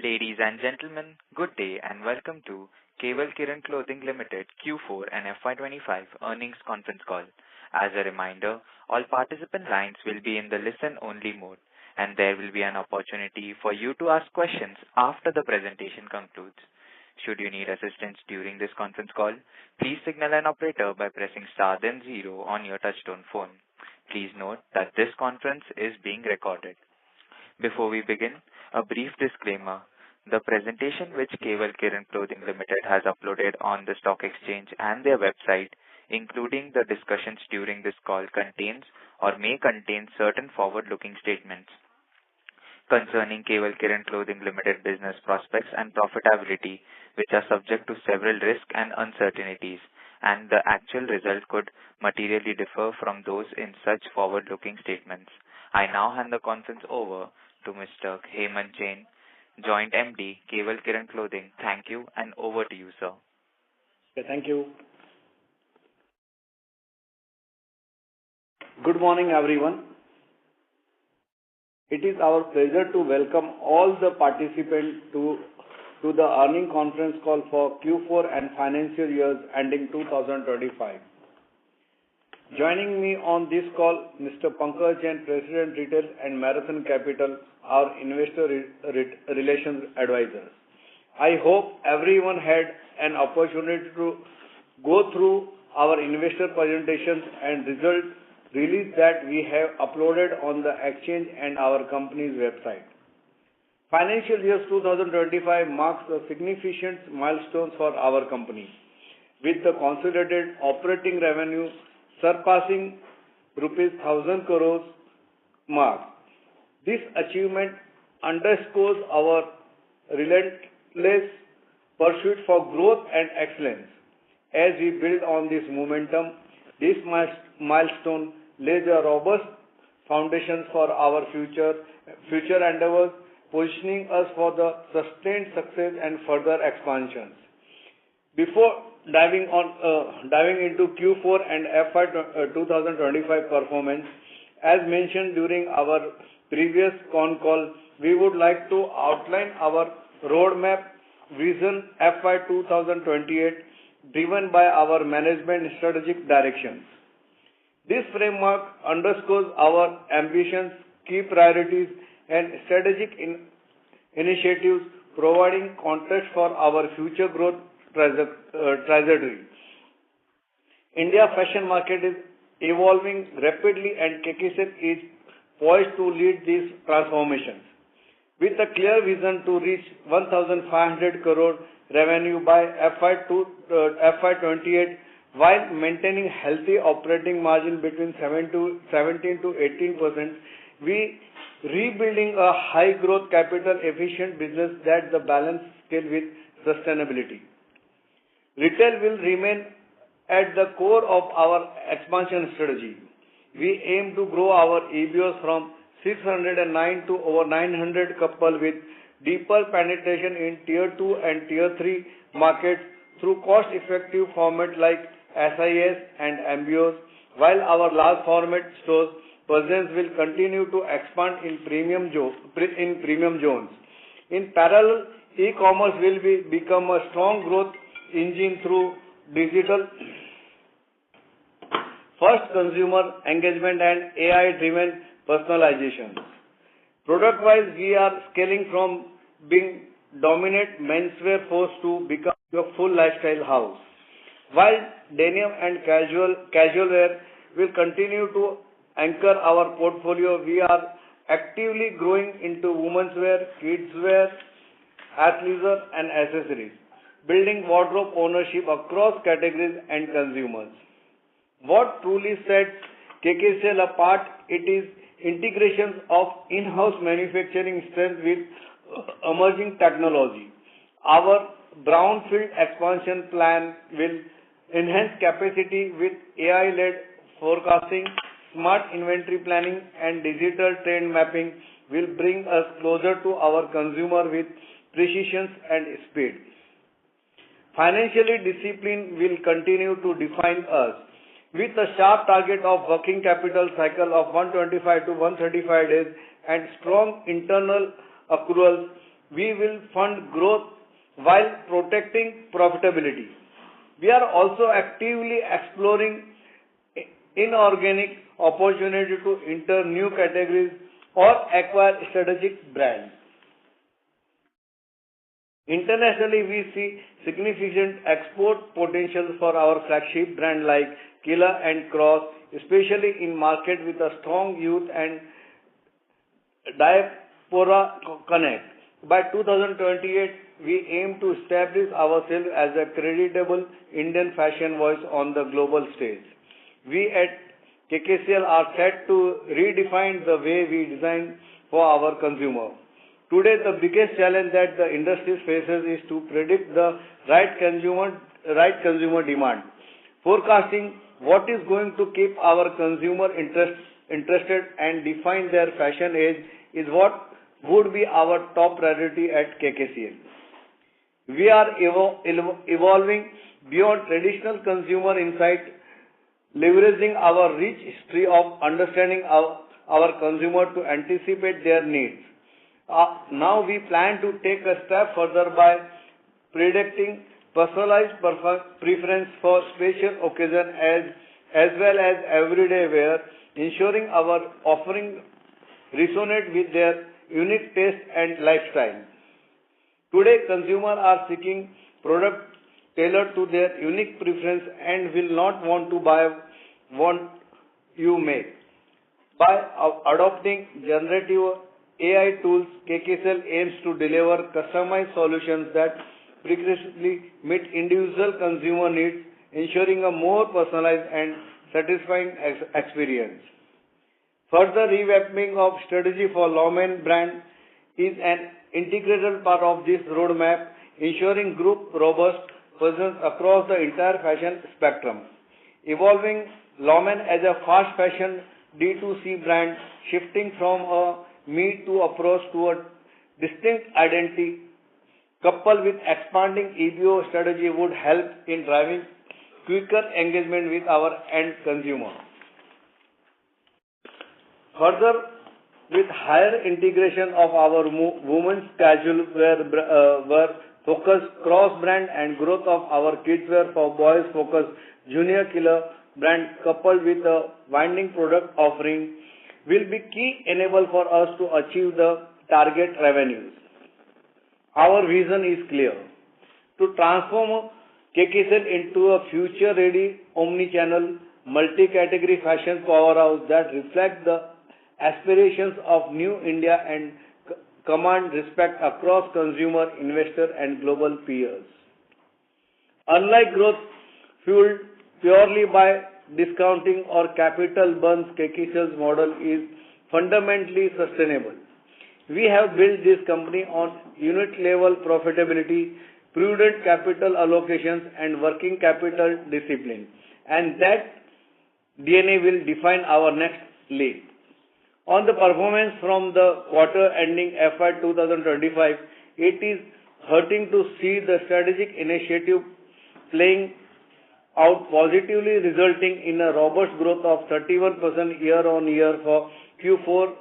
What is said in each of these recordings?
Ladies and gentlemen, good day and welcome to Kewal Kiran Clothing Limited Q4 and FY-25 earnings conference call. As a reminder, all participant lines will be in the listen-only mode, and there will be an opportunity for you to ask questions after the presentation concludes. Should you need assistance during this conference call, please signal an operator by pressing star then 0 on your touchtone phone. Please note that this conference is being recorded. Before we begin, a brief disclaimer. The presentation which Kewal Kiran Clothing Limited has uploaded on the stock exchange and their website, including the discussions during this call, contains or may contain certain forward-looking statements concerning Kewal Kiran Clothing Limited business prospects and profitability, which are subject to several risks and uncertainties, and the actual result could materially differ from those in such forward-looking statements. I now hand the conference over to Mr. Hemant Jain, Joint MD, Kewal Kiran Clothing. Thank you, and over to you, sir. Okay, thank you. Good morning, everyone. It is our pleasure to welcome all the participants to the earning conference call for Q4 and financial years ending 2025. Joining me on this call, Mr. Pankaj Jain, President Retail and Marathon Capital, our investor relations advisors. I hope everyone had an opportunity to go through our investor presentations and result release that we have uploaded on the exchange and our company's website. Financial year 2025 marks a significant milestone for our company, with the consolidated operating revenue surpassing rupees 1,000 crores mark. This achievement underscores our relentless pursuit for growth and excellence. As we build on this momentum, this milestone lays a robust foundation for our future endeavors, positioning us for the sustained success and further expansions. Before diving into Q4 and FY 2025 performance, as mentioned during our previous con call, we would like to outline our roadmap vision FY 2028 driven by our management strategic directions. This framework underscores our ambitions, key priorities, and strategic initiatives, providing context for our future growth trajectory. India fashion market is evolving rapidly, and KKC is poised to lead these transformations. With a clear vision to reach 1,500 crore revenue by FY 28, while maintaining healthy operating margin between 17 to 18%, we rebuilding a high growth capital efficient business that the balance scale with sustainability. Retail will remain at the core of our expansion strategy. We aim to grow our EBOs from 609 to over 900 coupled with deeper penetration in Tier 2 and Tier 3 markets through cost-effective format like SIS and MBOs, while our large format stores presence will continue to expand in premium zones. In parallel, e-commerce will become a strong growth engine through digital first consumer engagement and AI-driven personalization. Product-wise, we are scaling from being dominant menswear force to become a full lifestyle house. While denim and casual wear will continue to anchor our portfolio, we are actively growing into women's wear, kids wear, athleisure and accessories, building wardrobe ownership across categories and consumers. What truly sets KKCL apart, it is integration of in-house manufacturing strength with emerging technology. Our brownfield expansion plan will enhance capacity with AI-led forecasting, smart inventory planning and digital trend mapping will bring us closer to our consumer with precision and speed. Financially, discipline will continue to define us. With a sharp target of working capital cycle of 125 to 135 days and strong internal accruals, we will fund growth while protecting profitability. We are also actively exploring inorganic opportunity to enter new categories or acquire strategic brands. Internationally, we see significant export potential for our flagship brand like Kewal and Cross, especially in market with a strong youth and diaspora connect. By 2028, we aim to establish ourselves as a credible Indian fashion voice on the global stage. We at KKCL are set to redefine the way we design for our consumer. Today, the biggest challenge that the industry faces is to predict the right consumer demand. Forecasting what is going to keep our consumer interested and define their fashion age is what would be our top priority at KKCL. We are evolving beyond traditional consumer insight, leveraging our rich history of understanding our consumer to anticipate their needs. Now we plan to take a step further by predicting personalized preference for special occasion as well as everyday wear, ensuring our offering resonate with their unique taste and lifestyle. Today, consumers are seeking products tailored to their unique preference and will not want to buy what you make. By adopting generative AI tools, KKCL aims to deliver customized solutions that precisely meet individual consumer needs, ensuring a more personalized and satisfying experience. Further revamping of strategy for Lawman brand is an integral part of this roadmap, ensuring group robust presence across the entire fashion spectrum. Evolving Lawman as a fast fashion D2C brand, shifting from a me to approach to a distinct identity, coupled with expanding EBO strategy would help in driving quicker engagement with our end consumer. Further, with higher integration of our women's casual wear focus cross-brand and growth of our kids wear for boys focus junior killer brand coupled with a winding product offering will be key enable for us to achieve the target revenues. Our vision is clear: to transform KKCL into a future-ready omni-channel, multi-category fashion powerhouse that reflects the aspirations of New India and command respect across consumer, investor, and global peers. Unlike growth fueled purely by discounting or capital burns, KKCL's model is fundamentally sustainable. We have built this company on unit level profitability, prudent capital allocations, and working capital discipline, and that DNA will define our next leap. On the performance from the quarter ending FY-2025, it is heartening to see the strategic initiative playing out positively, resulting in a robust growth of 31% year-on-year for Q4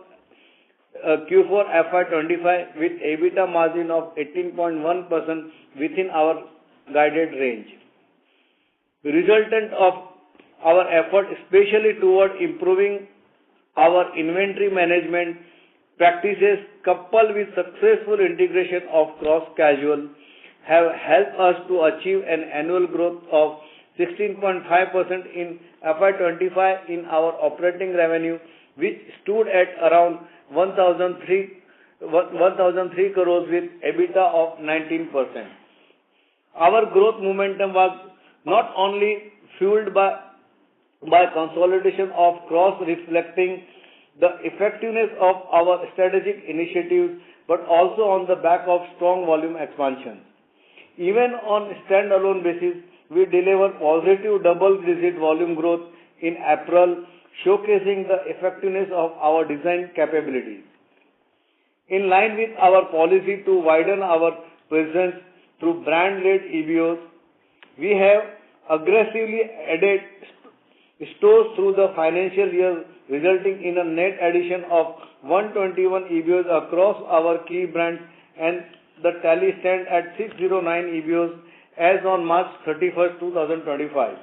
FY25 with EBITDA margin of 18.1% within our guided range. Resultant of our effort, especially toward improving our inventory management practices, coupled with successful integration of cross-casual, have helped us to achieve an annual growth of 16.5% in FY25 in our operating revenue, which stood at around 1,003 crores with EBITDA of 19%. Our growth momentum was not only fueled by consolidation of cross reflecting the effectiveness of our strategic initiatives, but also on the back of strong volume expansion. Even on standalone basis, we delivered positive double-digit volume growth in April, showcasing the effectiveness of our design capabilities. In line with our policy to widen our presence through brand-led EBOs, we have aggressively added stores through the financial year, resulting in a net addition of 121 EBOs across our key brands and the tally stand at 609 EBOs as on March 31st, 2025.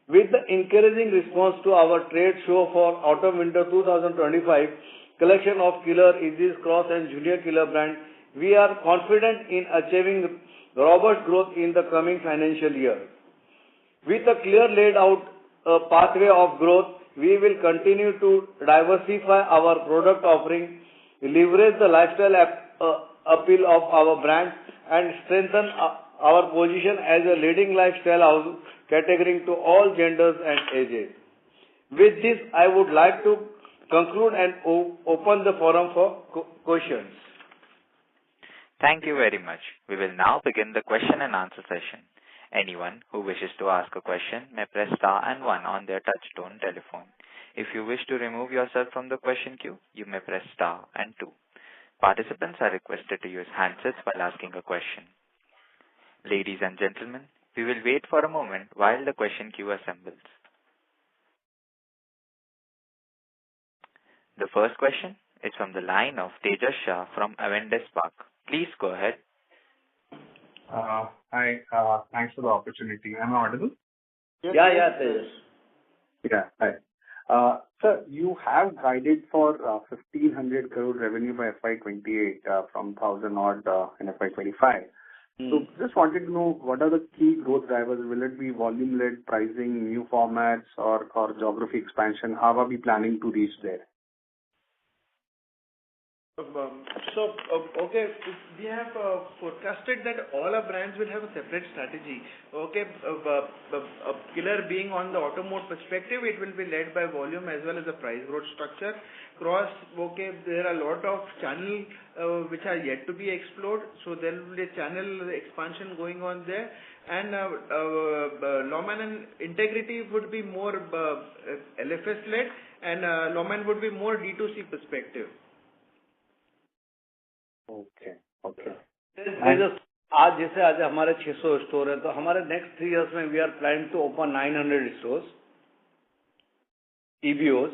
With the encouraging response to our trade show for Autumn-Winter 2025 collection of Killer, Aegis, Cross and Junior Killer brand, we are confident in achieving robust growth in the coming financial year. With a clear laid out pathway of growth, we will continue to diversify our product offering, leverage the lifestyle appeal of our brand, and strengthen our position as a leading lifestyle house catering to all genders and ages. With this, I would like to conclude and open the forum for questions. Thank you very much. We will now begin the question and answer session. Anyone who wishes to ask a question may press star and one on their touch-tone telephone. If you wish to remove yourself from the question queue, you may press star and two. Participants are requested to use handsets while asking a question. Ladies and gentlemen, we will wait for a moment while the question queue assembles. The first question is from the line of Tejas Shah from Avendus Spark. Please go ahead. Hi, thanks for the opportunity. Am I audible? Yeah, Tejas. Yeah, hi. Sir, you have guided for 1,500 crore revenue by FY28 from 1,000 odd in FY25. So just wanted to know what are the key growth drivers? Will it be volume-led pricing, new formats, or geography expansion? How are we planning to reach there? Okay, we have forecasted that all our brands will have a separate strategy. Okay, Killer being on the auto mode perspective, it will be led by volume as well as the price growth structure. Cross, okay, there are a lot of channel which are yet to be explored, so there will be a channel expansion going on there. And Lawman and Integrity would be more LFS led, and Lawman would be more D2C perspective. Okay. आज जैसे आज हमारे 600 store है तो हमारे next 3 years में we are planning to open 900 stores EBOs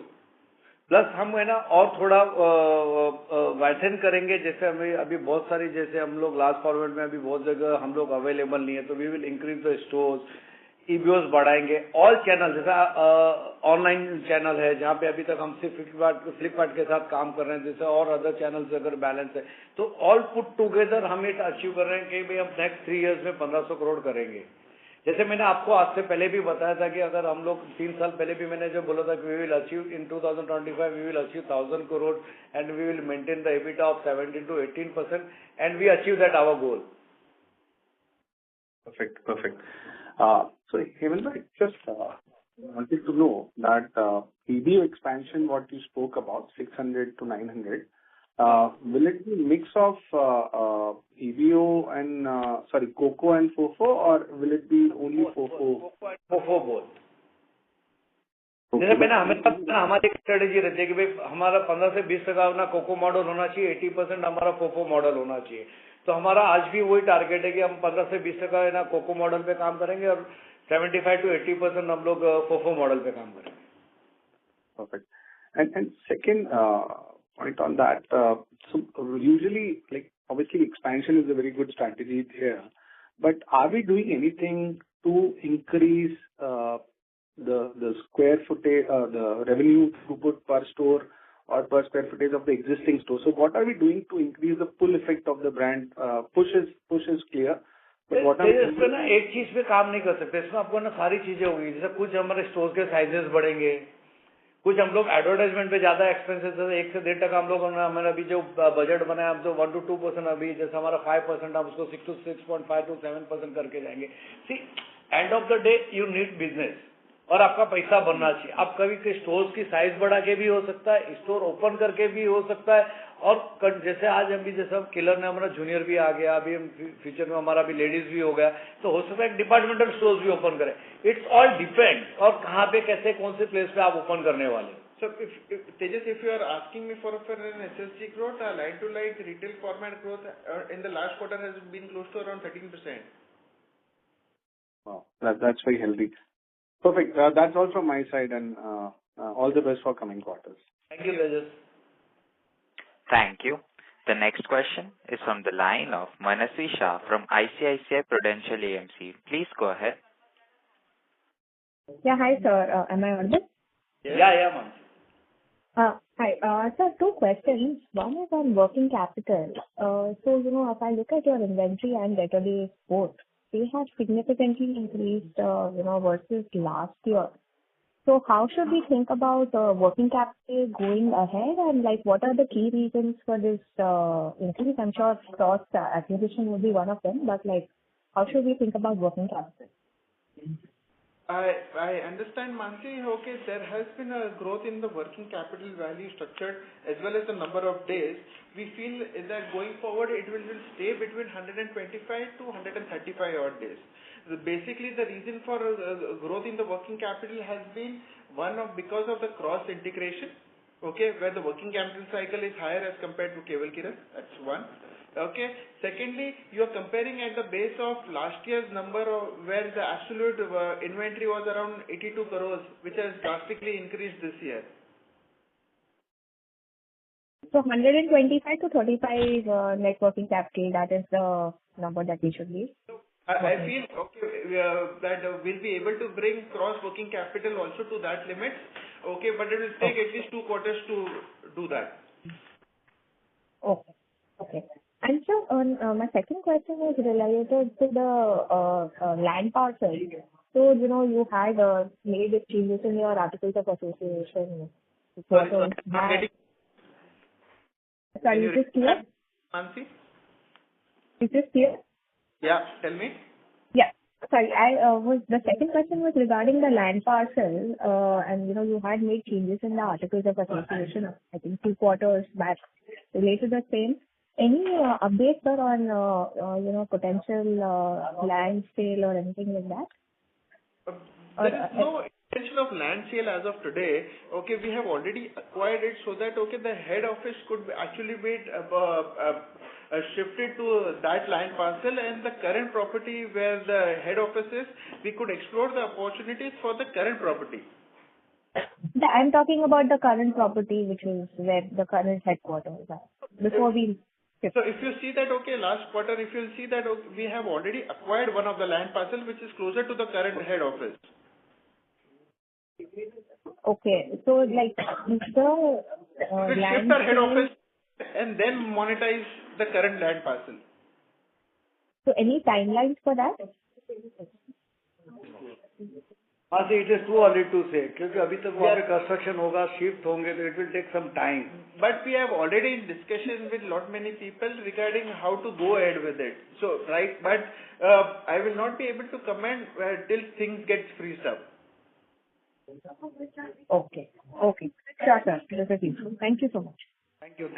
plus हम है ना और थोड़ा वाइडन करेंगे. जैसे हमें अभी बहुत सारी जैसे हम लोग लास्ट फॉरवर्ड में अभी बहुत जगह हम लोग अवेलेबल नहीं है तो we will increase the stores. EBOs बढ़ाएंगे. ऑल चैनल जैसा ऑनलाइन चैनल है जहाँ पे अभी तक हम सिर्फ फ्लिपकार्ट के साथ काम कर रहे हैं, जैसे और अदर चैनल्स अगर बैलेंस है तो ऑल पुट टुगेदर हम एक अचीव कर रहे हैं कि भाई हम नेक्स्ट 3 इयर्स में 1500 करोड़ करेंगे. जैसे मैंने आपको आज से पहले भी बताया था कि अगर हम लोग 3 साल पहले भी मैंने जो बोला था कि we will achieve in 2025 we will achieve 1000 crore and we will maintain the EBITDA of 17 to 18% and we achieve that our goal. Perfect. So, Kewal, just wanted to know that EBO expansion, what you spoke about, 600 to 900, will it be mix of EBO and, Coco and FOFO, or will it be only FOFO? FOFO both. जैसे मैंने हमारी strategy रहती है कि भाई हमारा 15 से 20% ना कोको मॉडल होना चाहिए, 80% हमारा फोफो मॉडल होना चाहिए. तो हमारा आज भी वही टारगेट है कि हम 15 से 20% ना कोको मॉडल पे काम करेंगे और 75 to 80% हम लोग फोफो मॉडल पे काम करेंगे. Perfect. And second point on that, so usually, like obviously expansion is a very good strategy here, but are we doing anything to increase the square footage, the revenue throughput per store or per square footage of the existing store? So what are we doing to increase the pull effect of the brand? Push is clear. But what are इस पे ना एक चीज पे काम नहीं कर सकते. इसमें आपको ना सारी चीजें होगी. जैसे कुछ हमारे स्टोर के साइजेस बढ़ेंगे, कुछ हम लोग एडवर्टाइजमेंट पे ज्यादा एक्सपेंसेस है. 1 से 1.5% हम लोग हमारा अभी जो बजट बनाया हम तो 1 to 2% अभी जैसे हमारा 5% हम उसको 6 to 6.5 to 7% करके जाएंगे. See end of the day you need business और आपका पैसा बनना चाहिए. आप कभी के स्टोर्स की साइज बढ़ा के भी हो सकता है, स्टोर ओपन करके भी हो सकता है. और जैसे आज हम भी जैसे किलर ने हमारा जूनियर भी आ गया, अभी हम फ्यूचर में हमारा भी लेडीज भी हो गया, तो हो सकता है एक डिपार्टमेंटल स्टोर्स भी ओपन करें. इट्स ऑल डिपेंड और कहाँ पे कैसे कौन से प्लेस पे आप ओपन करने वाले. So Tejas, if you are asking me for an SSG growth, like to like retail format growth in the last quarter has been close to around 13%. Wow, that's very healthy. Perfect. That's all from my side, and all the best for coming quarters. Thank you, Tejas. Thank you. The next question is from the line of Manasvi Shah from ICICI Prudential AMC. Please go ahead. Yeah, hi, sir. Am I audible? Yeah, man. Hi. Sir, two questions. One is on working capital. So, if I look at your inventory and debtor days both, they have significantly increased, versus last year. So how should we think about working capital going ahead, and what are the key reasons for this increase? I'm sure cost acquisition would be one of them, but how should we think about working capital? I understand, Mansi. Okay, there has been a growth in the working capital value structure as well as the number of days. We feel that going forward it will stay between 125 to 135 odd days. Basically, the reason for growth in the working capital has been because of the cross integration. Okay, where the working capital cycle is higher as compared to Kewal, Kiran. That's one. Okay. Secondly, you are comparing at the base of last year's number where the absolute inventory was around 82 crores, which has drastically increased this year. So 125 to 35 net working capital, that is the number that we should use. I feel that we'll be able to bring cross working capital also to that limit. Okay, but it will take at least 2 quarters to do that. Okay. And so, my second question is related to the land parcel. So, you had made changes in your articles of association. Sorry, is this clear? Mansi? Is this clear? Yeah, tell me. Yeah. Sorry, the second question was regarding the land parcel, and you had made changes in the articles of association, I think 2 quarters back, related to the same. Any updates, sir, on potential land sale or anything like that? There is no intention of land sale as of today. Okay, we have already acquired it so that the head office could actually be shifted to that land parcel, and the current property where the head office is, we could explore the opportunities for the current property. I'm talking about the current property, which is where the current headquarters are. Before we shift. So if you see that, last quarter, if you'll see that we have already acquired one of the land parcel which is closer to the current head office. Okay, so the we land shift our head office and then monetize the current land parcel. So any timelines for that? It is too early to say because अभी तक वहाँ पे construction होगा, shift होंगे, so it will take some time. But we have already in discussion with many people regarding how to go ahead with it. So but I will not be able to comment till things get freezed up. Okay. Sure, sir. Thank you so much. Thank you.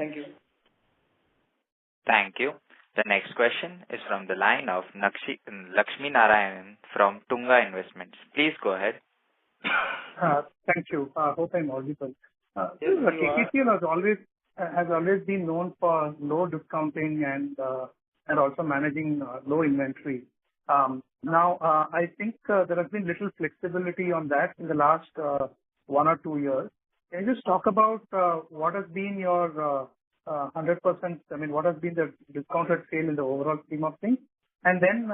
Thank you. The next question is from the line of Lakshmi Narayanan from Tunga Investments. Please go ahead. Thank you. Hope I'm audible. Yes, KKCL has always been known for low discounting and also managing low inventory. Now, I think there has been little flexibility on that in the last 1 or 2 years. Can you just talk about what has been your 100%, what has been the discounted sale in the overall scheme of things? And then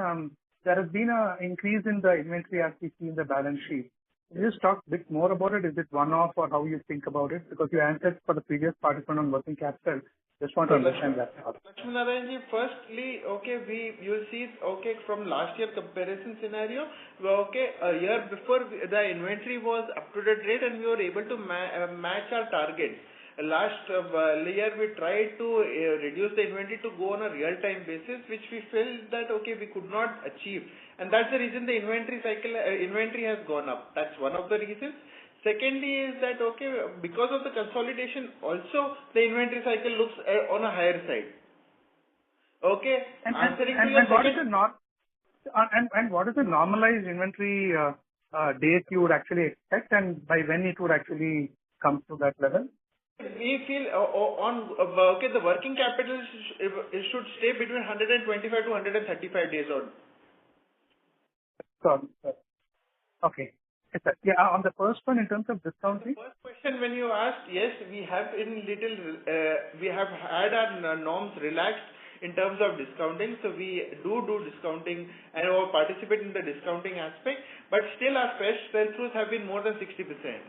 there has been an increase in the inventory as we see in the balance sheet. Can you just talk a bit more about it? Is it one-off or how you think about it? Because you answered for the previous participant on working capital. Just want to understand that. Lakshmi Narayan ji, firstly, you'll see, from last year comparison scenario, a year before the inventory was up to the date and we were able to match our targets. Last year we tried to reduce the inventory to go on a real-time basis, which we felt that we could not achieve, and that's the reason the inventory has gone up. That's one of the reasons. Secondly is that because of the consolidation, also the inventory cycle looks on a higher side. What is the normalized inventory days you would actually expect, and by when it would actually come to that level? We feel the working capital should stay between 125 to 135 days on. Sure. Okay. Yes, sir. Yeah, on the first one, in terms of discounting. First question, when you asked, yes, we have we have had our norms relaxed in terms of discounting. So we do discounting and participate in the discounting aspect, but still our fresh sell-throughs have been more than 60%.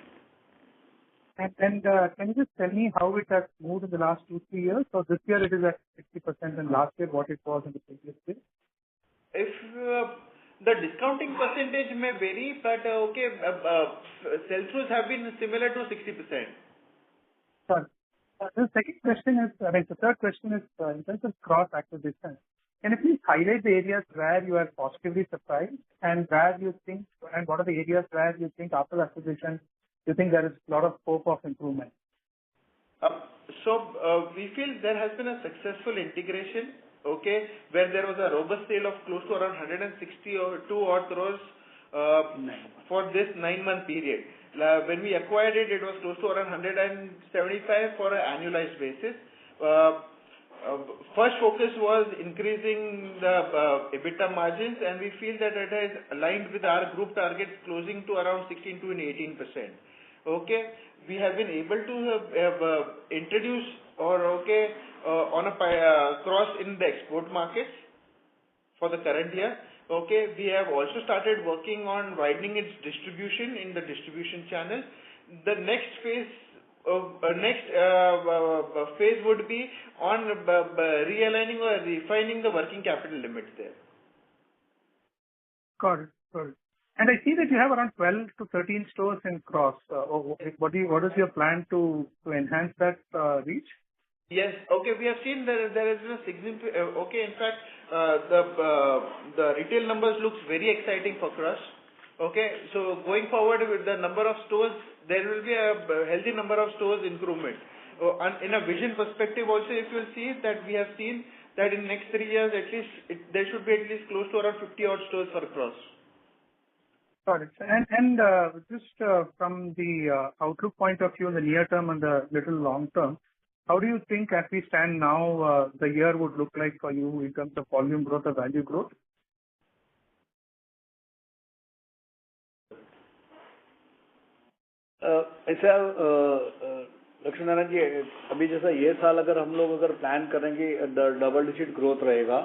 And can you just tell me how it has moved in the last 2-3 years? So this year it is at 60%, and last year what it was in the previous year? If the discounting percentage may vary, but sell-throughs have been similar to 60%. Sure. The second question is, the third question is, in terms of cross acquisition, can you please highlight the areas where you are positively surprised and where you think, and what are the areas where you think after acquisition, you think there is a lot of scope of improvement? We feel there has been a successful integration, where there was a robust sale of close to around 162 odd crores for this 9-month period. When we acquired it, it was close to around 175 for an annualized basis. First focus was increasing the EBITDA margins, and we feel that it has aligned with our group targets closing to around 16 to 18%. We have been able to introduce on a cross in the export markets for the current year. We have also started working on widening its distribution in the distribution channel. The next phase would be on realigning or refining the working capital limits there. Got it. And I see that you have around 12 to 13 stores in Cross. What is your plan to enhance that reach? Yes. We have seen there is a significant. In fact, the retail numbers looks very exciting for Cross. So going forward with the number of stores, there will be a healthy number of stores improvement. And in a vision perspective also, if you will see that we have seen that in next 3 years at least, there should be at least close to around 50 odd stores for Cross. Got it. And just from the outlook point of view in the near term and the little long term, how do you think as we stand now, the year would look like for you in terms of volume growth or value growth? ऐसा लक्ष्मी नारायण जी, अभी जैसा ये साल हम लोग plan करेंगे, double digit growth रहेगा.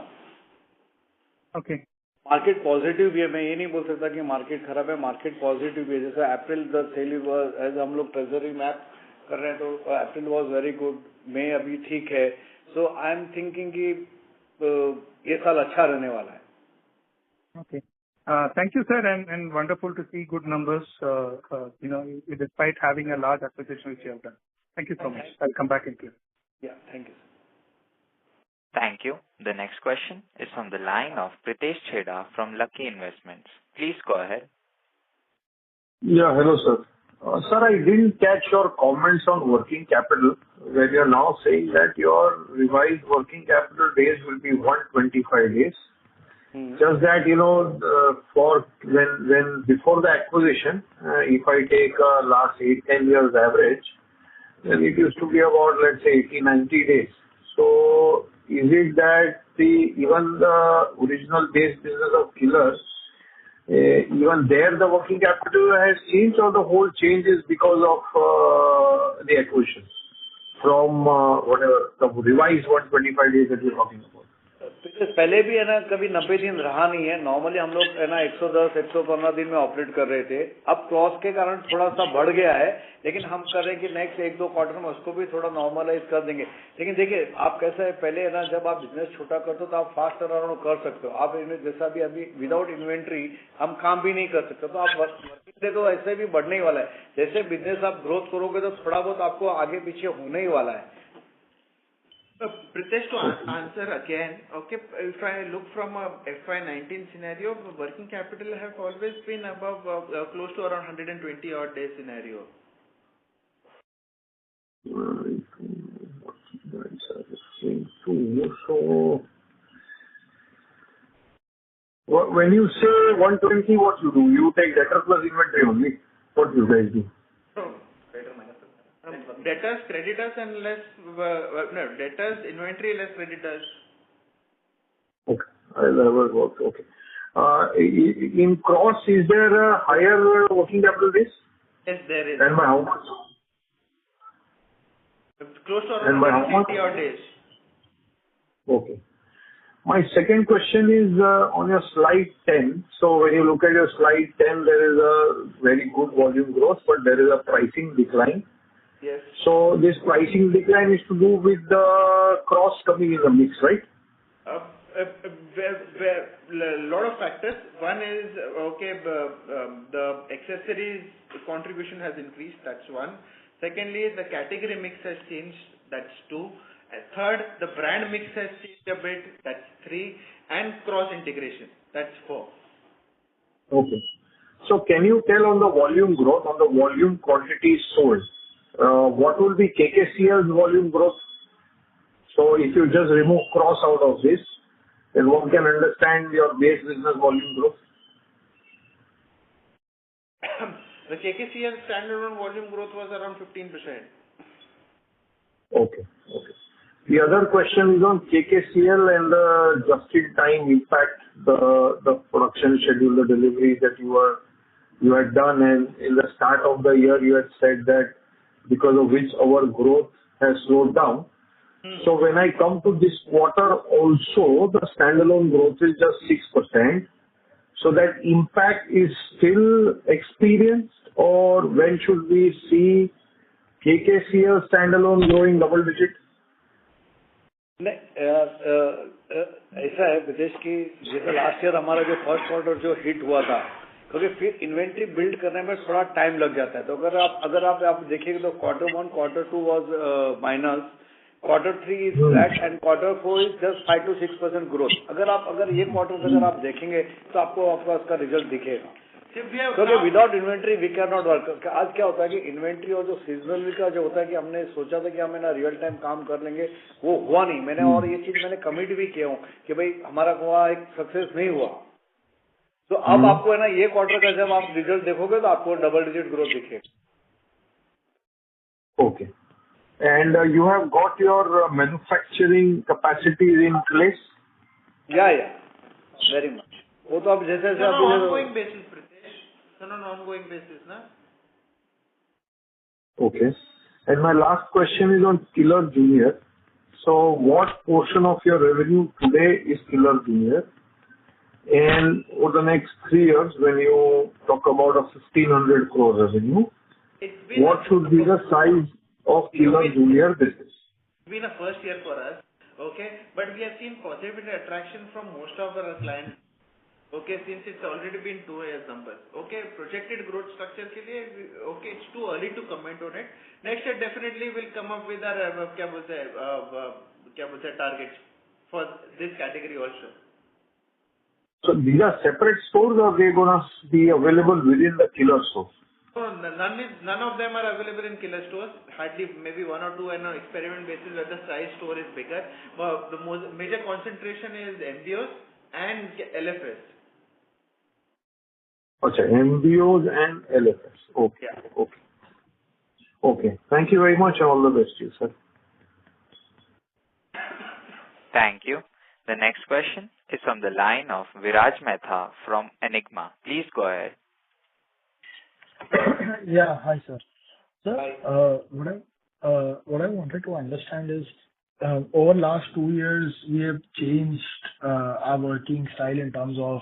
Market positive भी है. मैं ये नहीं बोल सकता कि मार्केट खराब है. मार्केट पॉजिटिव भी है. जैसे अप्रैल द सेल एज हम लोग ट्रेजरी मैप कर रहे हैं, तो अप्रैल वाज वेरी गुड. मई अभी ठीक है. सो आई एम थिंकिंग कि ये साल अच्छा रहने वाला है. Thank you, sir, and wonderful to see good numbers, despite having a large acquisition which you have done. Thank you so much. I'll come back in clear. Yeah, thank you. Thank you. The next question is from the line of Pritesh Chheda from Lucky Investments. Please go ahead. Yeah, hello, sir. Sir, I didn't catch your comments on working capital, where you're now saying that your revised working capital days will be 125 days. Just that, for when before the acquisition, if I take last 8-10 years average, then it used to be about, let's say, 80-90 days. So is it that even the original base business of Killers, even there the working capital has changed, or the whole change is because of the acquisition from whatever the revised 125 days that you're talking about? पहले भी कभी 90 दिन रहा नहीं है. Normally हम लोग 110-115 दिन में ऑपरेट कर रहे थे. अब क्रॉस के कारण थोड़ा सा बढ़ गया है, लेकिन हम कर रहे हैं कि नेक्स्ट 1-2 क्वार्टर में उसको भी थोड़ा नॉर्मलाइज कर देंगे. लेकिन देखिए, आप कैसा है, पहले जब आप बिजनेस छोटा करते हो तो आप फास्ट टर्नअराउंड कर सकते हो. आप जैसा भी अभी विदाउट इन्वेंट्री हम काम भी नहीं कर सकते, तो आप वर्किंग डे तो ऐसे भी बढ़ने ही वाला है. जैसे बिजनेस आप ग्रोथ करोगे तो थोड़ा बहुत आपको आगे पीछे होने ही वाला है. Pritesh, to answer again, if I look from a FY19 scenario, working capital have always been above close to around 120 odd day scenario. So, when you say 120, what you do? You take debtor plus inventory only. What you guys do? Debtors, creditors, and less debtors, inventory, less creditors. Okay, I'll have a work. Okay. In cross, is there a higher working capital days? Yes, there is. And by how much? It's close to And around by how much? 150 odd days. Okay. My second question is on your slide 10. So when you look at your slide 10, there is a very good volume growth, but there is a pricing decline. Yes. So this pricing decline is to do with the cross coming in the mix, right? A lot of factors. One is, the accessories contribution has increased. That's one. Secondly, the category mix has changed. That's two. And third, the brand mix has changed a bit. That's three. And cross integration. That's four. Okay. So can you tell on the volume growth, on the volume quantity sold, what will be KKCL's volume growth? So if you just remove cross out of this, then one can understand your base business volume growth. The KKCL standalone volume growth was around 15%. Okay. Okay. The other question is on KKCL and the just-in-time impact, the production schedule, the delivery that you had done, and in the start of the year, you had said that because of which our growth has slowed down. So when I come to this quarter also, the standalone growth is just 6%. So that impact is still experienced, or when should we see KKCL standalone growing double digit? ऐसा है विदेश की, जैसे last year हमारा जो first quarter जो hit हुआ था, क्योंकि फिर इन्वेंट्री बिल्ड करने में थोड़ा टाइम लग जाता है. तो अगर आप देखिएगा तो quarter 1, quarter 2 was minus, quarter 3 is flat and quarter 4 is just 5 to 6% growth. अगर ये क्वार्टर अगर आप देखेंगे तो आपको उसका रिजल्ट दिखेगा. क्योंकि without inventory we can not work. आज क्या होता है कि इन्वेंट्री और जो सीजनल का जो होता है कि हमने सोचा था कि हम ना रियल टाइम काम कर लेंगे, वो हुआ नहीं. मैंने और ये चीज मैंने कमिट भी किया हूँ कि भाई हमारा वहाँ एक सक्सेस नहीं हुआ. तो अब आपको है ना ये क्वार्टर का जब आप रिजल्ट देखोगे तो आपको डबल डिजिट ग्रोथ दिखेगा. Okay. And you have got your manufacturing capacities in place? Yeah. Very much. वो तो अब जैसे It's on an ongoing basis, Pritesh. It's on an ongoing basis, na? Okay. And my last question is on Killer Junior. So what portion of your revenue today is Killer Junior? And over the next 3 years, when you talk about a 1,500 crore revenue, what should be the size of Killer Junior business? It's been a first year for us, okay? But we have seen positive attraction from most of our clients, okay, since it's already been 2 years numbers, okay? Projected growth structure के लिए, okay, it's too early to comment on it. Next year definitely we'll come up with our क्या बोलते हैं targets for this category also. So these are separate stores, or they gonna be available within the Killer stores? No, none of them are available in Killer stores. Hardly maybe 1 or 2 on an experiment basis where the size store is bigger. But the major concentration is MBOs and LFS. Okay, MBOs and LFS. Okay. Yeah. Okay. Thank you very much, and all the best to you, sir. Thank you. The next question is from the line of Viraj Mehta from Enigma. Please go ahead. Yeah. Hi, sir. Sir, Hi. what I wanted to understand is, over last 2 years, we have changed our working style in terms of,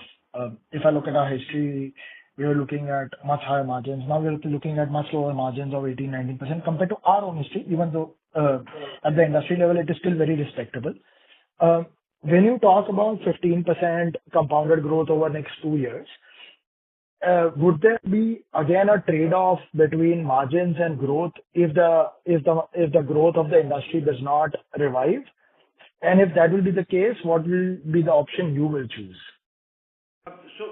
if I look at our history, we were looking at much higher margins. Now we're looking at much lower margins of 18-19% compared to our own history, even though at the industry level it is still very respectable. When you talk about 15% compounded growth over next 2 years, would there be again a trade-off between margins and growth if the growth of the industry does not revive? And if that will be the case, what will be the option you will choose? So,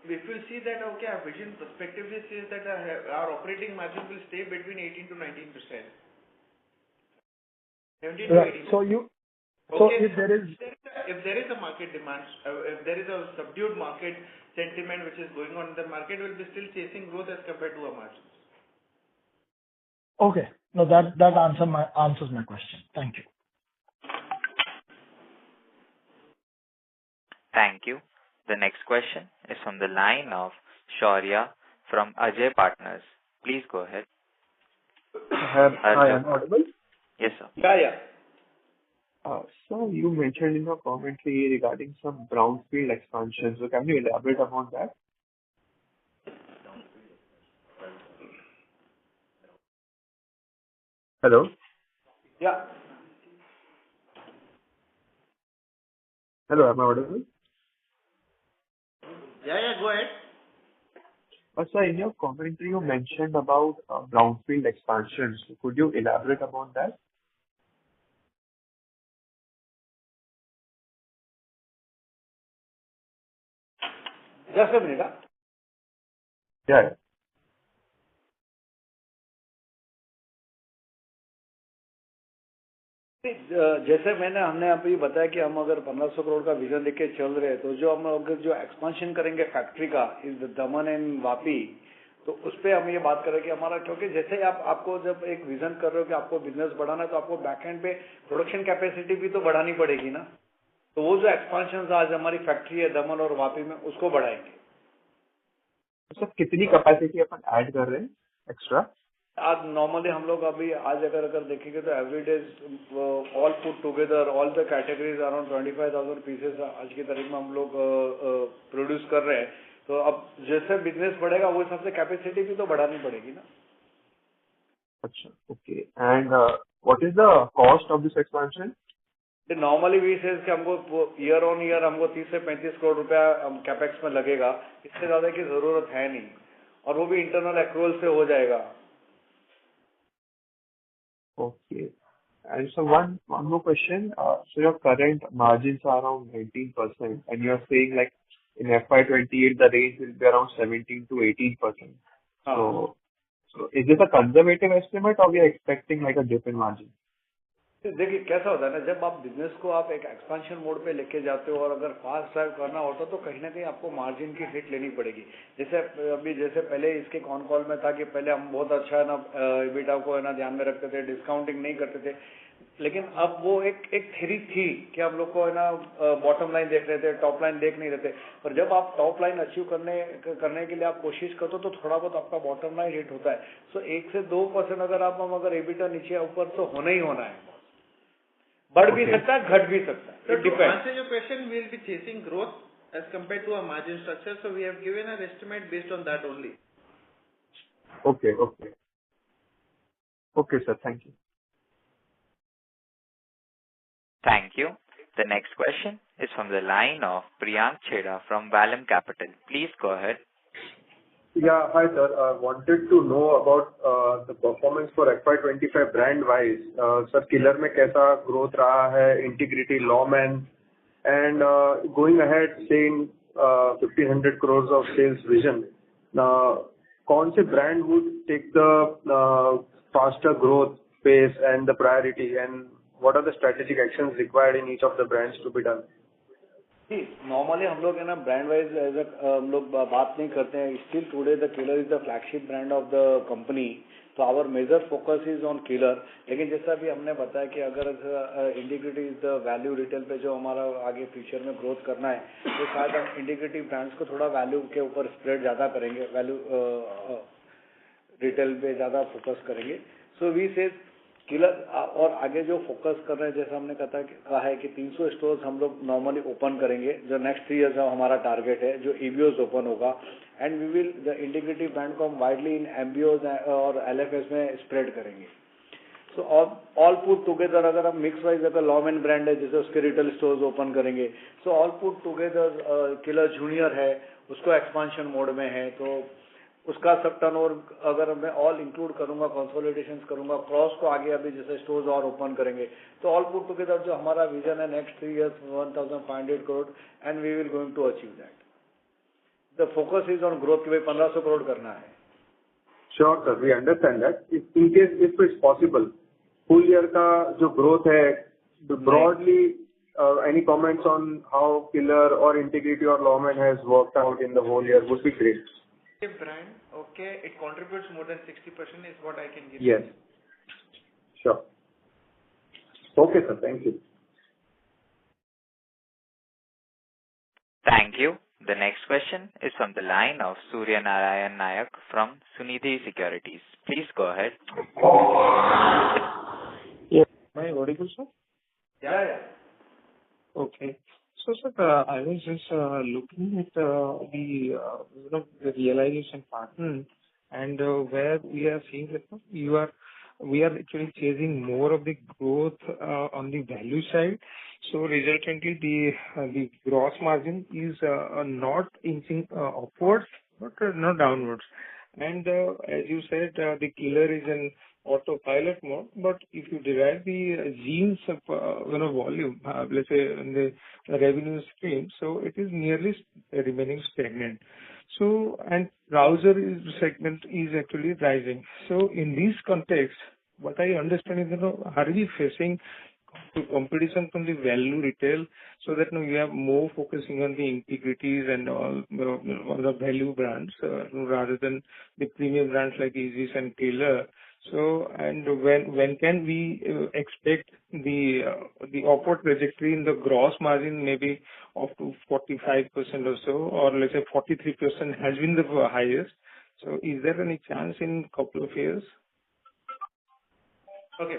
if you see that, okay, our vision prospectively says that our operating margin will stay between 18 to 19%. 17 to 18%. So if there is a market demand, if there is a subdued market sentiment which is going on, the market will be still chasing growth as compared to our margins. Okay. No, that answers my question. Thank you. Thank you. The next question is from the line of Shaurya from Ajay Partners. Please go ahead. Hi, I'm audible? Yes, sir. Yeah. So you mentioned in your commentary regarding some brownfield expansion. So can you elaborate upon that? Hello? Yeah. Hello, am I audible? Yeah, go ahead. So in your commentary, you mentioned about brownfield expansions. Could you elaborate upon that? Just a minute. Yeah. जैसे हमने अभी बताया कि हम अगर 1500 करोड़ का vision लेके चल रहे हैं, तो जो हम अगर जो एक्सपेंशन करेंगे फैक्ट्री का इस दमन एंड वापी, तो उस पे हम ये बात करें कि हमारा, क्योंकि जैसे आपको जब एक विजन कर रहे हो कि आपको बिजनेस बढ़ाना है, तो आपको बैकएंड पे प्रोडक्शन कैपेसिटी भी तो बढ़ानी पड़ेगी ना। तो वो जो एक्सपेंशन आज हमारी फैक्ट्री है दमन और वापी में, उसको बढ़ाएंगे। सर कितनी कैपेसिटी अपन ऐड कर रहे हैं एक्स्ट्रा? आज नॉर्मली हम लोग अभी आज अगर देखेंगे तो everyday all put together all the categories around 25,000 pieces आज की तारीख में हम लोग प्रोड्यूस कर रहे हैं। तो अब जैसे बिजनेस बढ़ेगा वो हिसाब से कैपेसिटी भी तो बढ़ानी पड़ेगी ना। अच्छा, okay. And what is the cost of this expansion? Normally we says कि हमको ईयर ऑन ईयर हमको 30 से 35 करोड़ रुपया कैपेक्स में लगेगा, इससे ज्यादा की जरूरत है नहीं, और वो भी इंटरनल एक्रूवल से हो जाएगा। Okay. And so one more question. So your current margins are around 19%, and you're saying like in FY 28 the range will be around 17 to 18%. So is this a conservative estimate, or we are expecting like a dip in margin? देखिए कैसा होता है ना, जब आप business को आप एक एक्सपेंशन मोड पे लेके जाते हो और अगर फास्ट ड्राइव करना होता तो कहीं ना कहीं आपको मार्जिन की हिट लेनी पड़ेगी। जैसे पहले इसके कॉन कॉल में था कि पहले हम बहुत अच्छा है ना EBITDA को है ना ध्यान में रखते थे, डिस्काउंटिंग नहीं करते थे, लेकिन अब वो एक थ्योरी थी कि हम लोग को है ना बॉटम लाइन देख रहे थे, टॉप लाइन देख नहीं रहे थे। पर जब आप टॉप लाइन अचीव करने के लिए आप कोशिश करते हो तो थोड़ा बहुत आपका बॉटम लाइन हिट होता है। सो 1 से 2% अगर EBITDA नीचे ऊपर तो होना ही होना है, बढ़ भी सकता है, घट भी सकता है। So to answer your question, we will be chasing growth as compared to our margin structure. So we have given an estimate based on that only. Okay, sir. Thank you. Thank you. The next question is from the line of Priyank Chheda from Vallum Capital. Please go ahead. Yeah, hi sir. I wanted to know about the performance for FY 25 brand wise. Sir, Killer में कैसा growth रहा है, Integrity, Lawman, and going ahead saying 1,500 crores of sales vision. Now, कौन से brand would take the faster growth pace and the priority, and what are the strategic actions required in each of the brands to be done? Normally हम लोग है ना brand wise हम लोग बात नहीं करते हैं। Still today the Killer is the flagship brand of the company, तो our major focus is on Killer. लेकिन जैसा भी हमने बताया कि अगर integrity is the value retail पे जो हमारा आगे फ्यूचर में ग्रोथ करना है, तो शायद हम इंटीग्रिटी ब्रांड्स को थोड़ा वैल्यू के ऊपर स्प्रेड ज्यादा करेंगे, वैल्यू रिटेल पे ज्यादा फोकस करेंगे। सो वी से किलर और आगे जो फोकस कर रहे हैं, जैसे हमने कहा है कि 300 स्टोर्स हम लोग नॉर्मली ओपन करेंगे, जो नेक्स्ट 3 ईयर्स हमारा टारगेट है, जो ईबीओज ओपन होगा। And we will the integrity brand को हम वाइडली इन एमबीओज और एलएफएस में स्प्रेड करेंगे। सो ऑल पुट टुगेदर अगर हम मिक्स वाइज अगर लॉमेन ब्रांड है जैसे उसके रिटेल स्टोर्स ओपन करेंगे, so all put together killer junior है उसको एक्सपांशन मोड में है, तो उसका सब टर्नओवर अगर मैं ऑल इंक्लूड करूंगा, कंसोलिडेशंस करूंगा, क्रॉस को आगे अभी जैसे स्टोर्स और ओपन करेंगे, तो ऑल पुट टुगेदर जो हमारा विजन है next 3 years 1,500 crore, and we will going to achieve that. The focus is on growth कि भाई 1,500 करोड़ करना है। Sure, sir. We understand that. In case if it's possible, full year का जो growth है, broadly, any comments on how Killer or Integrity or Lawman has worked out in the whole year would be great. Brand, okay, it contributes more than 60% is what I can give. Yes. Sure. Okay, sir. Thank you. Thank you. The next question is from the line of Surya Narayan Nayak from Sunidhi Securities. Please go ahead. Yeah. Am I audible, sir? Yeah. Okay. So, sir, I was just looking at the realization pattern and where we are seeing that we are actually chasing more of the growth on the value side. So resultantly, the gross margin is not inching upwards, but not downwards. And as you said, the killer is in autopilot mode. But if you derive the genes of volume, let's say in the revenue stream, so it is nearly remaining stagnant. So and browser segment is actually rising. So in this context, what I understand is are we facing competition from the value retail so that we are more focusing on the integrities and all on the value brands rather than the premium brands like Aegis and Taylor. So and when can we expect the upward trajectory in the gross margin maybe up to 45% or so, or let's say 43% has been the highest. So is there any chance in couple of years? Okay.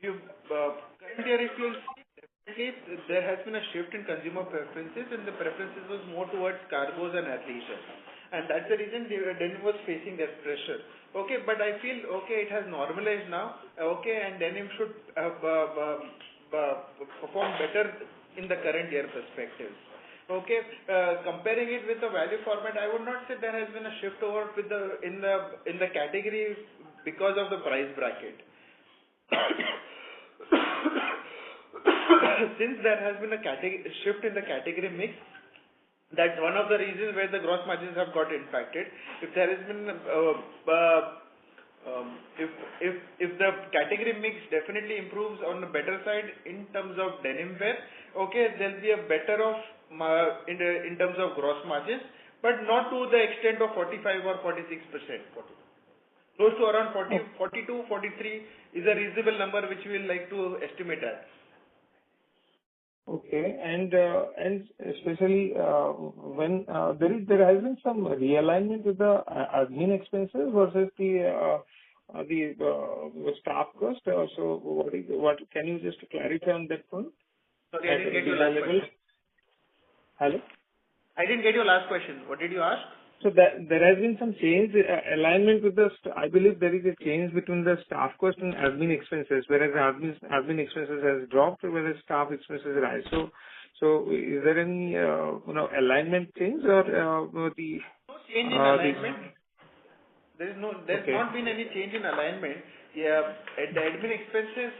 Current year, if you'll see, definitely there has been a shift in consumer preferences, and the preferences was more towards cargos and athleisure. And that's the reason denim was facing that pressure. Okay, but I feel, it has normalized now. Okay, and denim should perform better in the current year perspective. Okay, comparing it with the value format, I would not say there has been a shift over with in the category because of the price bracket. Since there has been a shift in the category mix, that's one of the reasons where the gross margins have got impacted. If there has been if the category mix definitely improves on the better side in terms of denim wear, okay, there'll be a better off in terms of gross margins, but not to the extent of 45 or 46%. Close to around 42, 43 is a reasonable number which we will like to estimate at. Okay, and especially when there has been some realignment with the admin expenses versus the staff cost. So what can you just clarify on that point? Sorry, I didn't get your last question. Hello? I didn't get your last question. What did you ask? So there has been some change, alignment with I believe there is a change between the staff cost and admin expenses, whereas admin expenses has dropped, whereas staff expenses rise. So is there any alignment change or the? No change in alignment. There's not been any change in alignment. Yeah, at the admin expenses.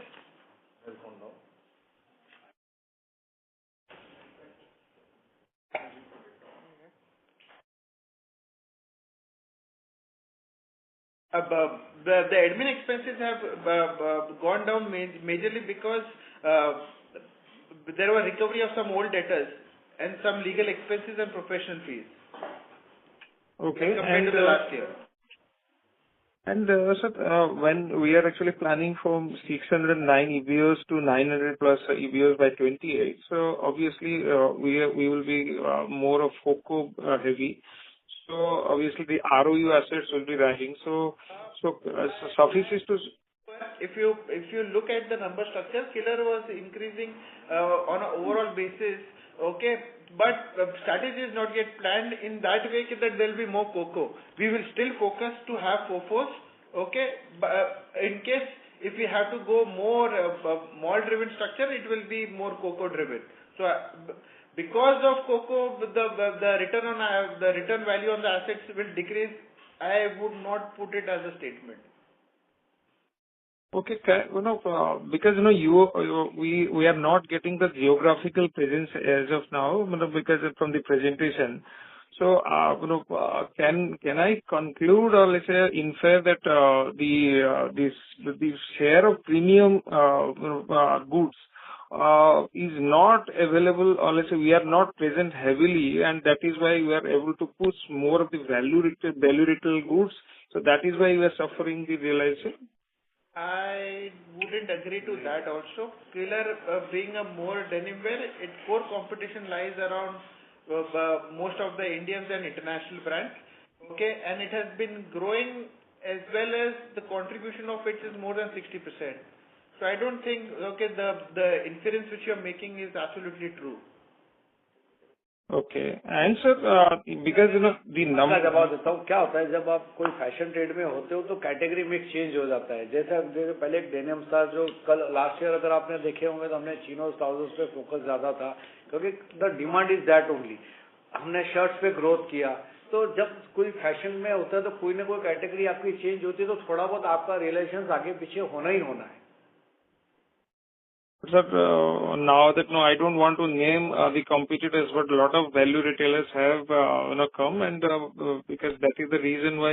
The admin expenses have gone down majorly because there was recovery of some old debtors and some legal expenses and professional fees. Okay. Compared to the last year. And sir, when we are actually planning from 609 EBOs to 900 plus EBOs by 28, so obviously we will be more of FOCO heavy. So obviously the ROU assets will be rising. So suffices to. If you look at the number structure, killer was increasing on an overall basis. Okay, but the strategy is not yet planned in that way that there will be more COCO. We will still focus to have FOFOs. Okay, but in case if we have to go more mall-driven structure, it will be more COCO-driven. So. Because of COCO, the return value on the assets will decrease. I would not put it as a statement. Okay, because we are not getting the geographical presence as of now, because from the presentation. So, can I conclude or let's say infer that the share of premium goods is not available, or let's say we are not present heavily, and that is why we are able to push more of the value retail goods. So that is why we are suffering the realization. I wouldn't agree to that also. Killer being a more denim wear, its core competition lies around most of the Indians and international brands. Okay, and it has been growing as well as the contribution of it is more than 60%. So I don't think, okay, the inference which you are making is absolutely true. Okay. And sir, because the number. जवाब देता हूँ क्या होता है जब आप कोई fashion trade में होते हो तो कैटेगरी मिक्स चेंज हो जाता है जैसे पहले एक डेनिम था जो कल लास्ट ईयर अगर आपने देखे होंगे तो हमने चिनोस ट्राउजर्स पे फोकस ज्यादा था क्योंकि the demand is that only हमने शर्ट्स पे ग्रोथ किया तो जब कोई फैशन में होता है तो कोई ना कोई कैटेगरी आपकी चेंज होती है तो थोड़ा बहुत आपका रिलेशन आगे पीछे होना ही होना है. Sir, now that I don't want to name the competitors, but a lot of value retailers have come, and because that is the reason why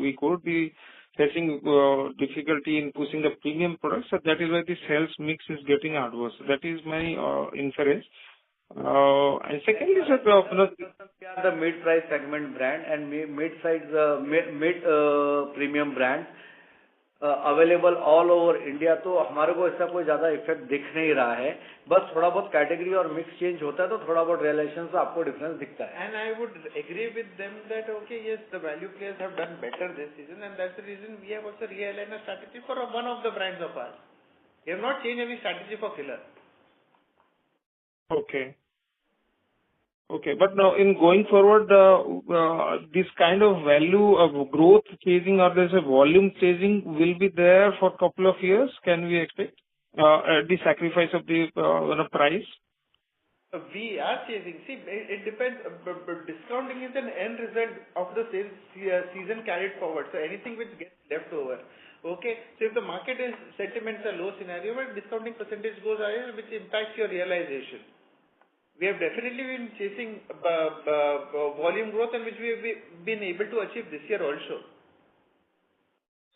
we could be facing difficulty in pushing the premium products. So that is why the sales mix is getting adverse. That is my inference. And secondly, sir, we are the mid-price segment brand and mid premium brand. Available all over India तो हमारे को इसका कोई ज्यादा effect दिख नहीं रहा है बस थोड़ा बहुत कैटेगरी और मिक्स चेंज होता है तो थोड़ा बहुत रिलेशन से आपको डिफरेंस दिखता है and I would agree with them that okay yes the value players have done better this season and that's the reason we have also realized a strategy for one of the brands of our we have not change any strategy for killer. Okay. Okay, but now in going forward, this kind of value of growth chasing or there's a volume chasing will be there for a couple of years. Can we expect at the sacrifice of the price? We are chasing. See, it depends. But discounting is an end result of the sales season carried forward. So anything which gets left over. Okay. So if the market is sentiments are low scenario, but discounting percentage goes higher, which impacts your realization. We have definitely been chasing volume growth and which we have been able to achieve this year also.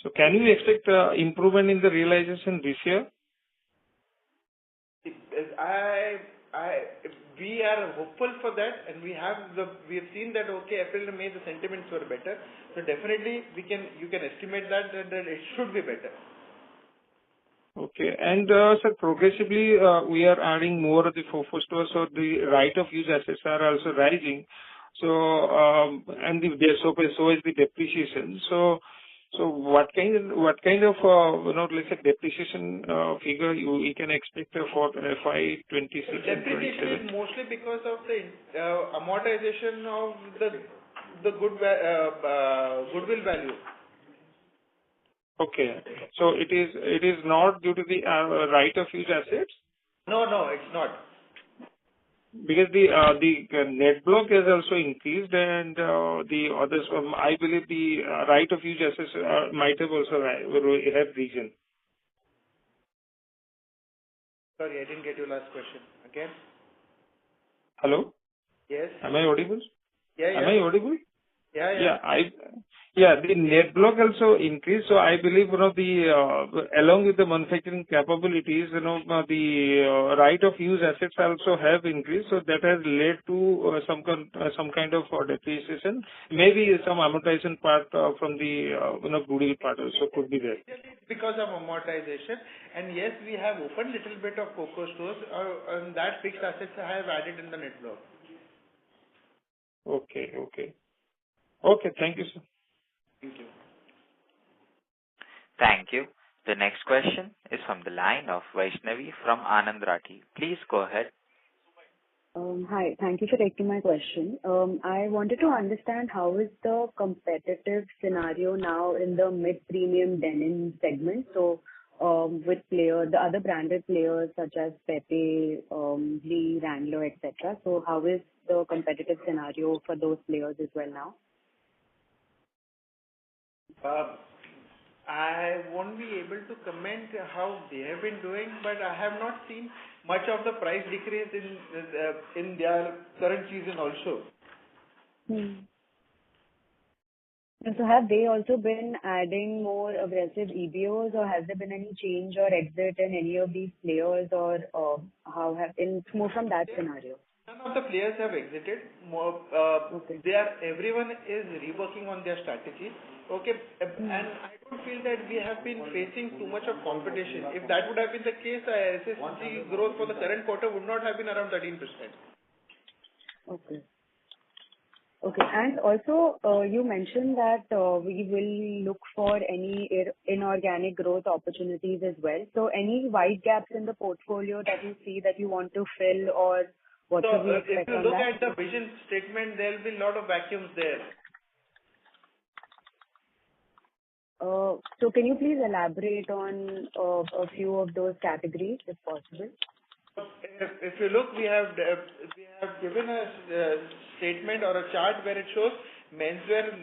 So can we expect improvement in the realization this year? We are hopeful for that and we have seen that okay April and May the sentiments were better. So definitely you can estimate that it should be better. Okay. And sir, progressively we are adding more of the FOFO stores, so the right of use assets are also rising. So and so is the depreciation. So what kind of let's say depreciation figure we can expect for FY-26 and 27? Depreciation is mostly because of the amortization of the goodwill value. Okay. So it is not due to the right of use assets? No, it's not. Because the net block has also increased and the others, I believe the right of use assets might have also have risen. Sorry, I didn't get your last question. Again? Hello? Yes. Am I audible? Yeah. Am I audible? Yeah. The net block also increased. So I believe, along with the manufacturing capabilities, the right of use assets also have increased. So that has led to some kind of depreciation. Maybe some amortization part from the goodwill part also could be there. Because of amortization. And yes, we have opened little bit of COCO stores and that fixed assets I have added in the net block. Okay. Thank you, sir. Thank you. Thank you. The next question is from the line of Vaishnavi from Anand Rathi. Please go ahead. Hi. Thank you for taking my question. I wanted to understand how is the competitive scenario now in the mid-premium denim segment. So, with the other branded players such as Pepe, Lee, Wrangler, etc. So, how is the competitive scenario for those players as well now? I won't be able to comment how they have been doing, but I have not seen much of the price decrease in their current season also. So have they also been adding more aggressive EBOs, or has there been any change or exit in any of these players, or it's more from that scenario? None of the players have exited. Okay. Everyone is reworking on their strategy. Okay, and I don't feel that we have been facing too much of competition. If that would have been the case, SSG growth for the current quarter would not have been around 13%. Okay. Okay. And also, you mentioned that we will look for any inorganic growth opportunities as well. So any wide gaps in the portfolio that you see that you want to fill, or what should we If expect you on look that? at the vision statement, there will be a lot of vacuums there. So can you please elaborate on a few of those categories, if possible? If you look, we have given a statement or a chart where it shows menswear,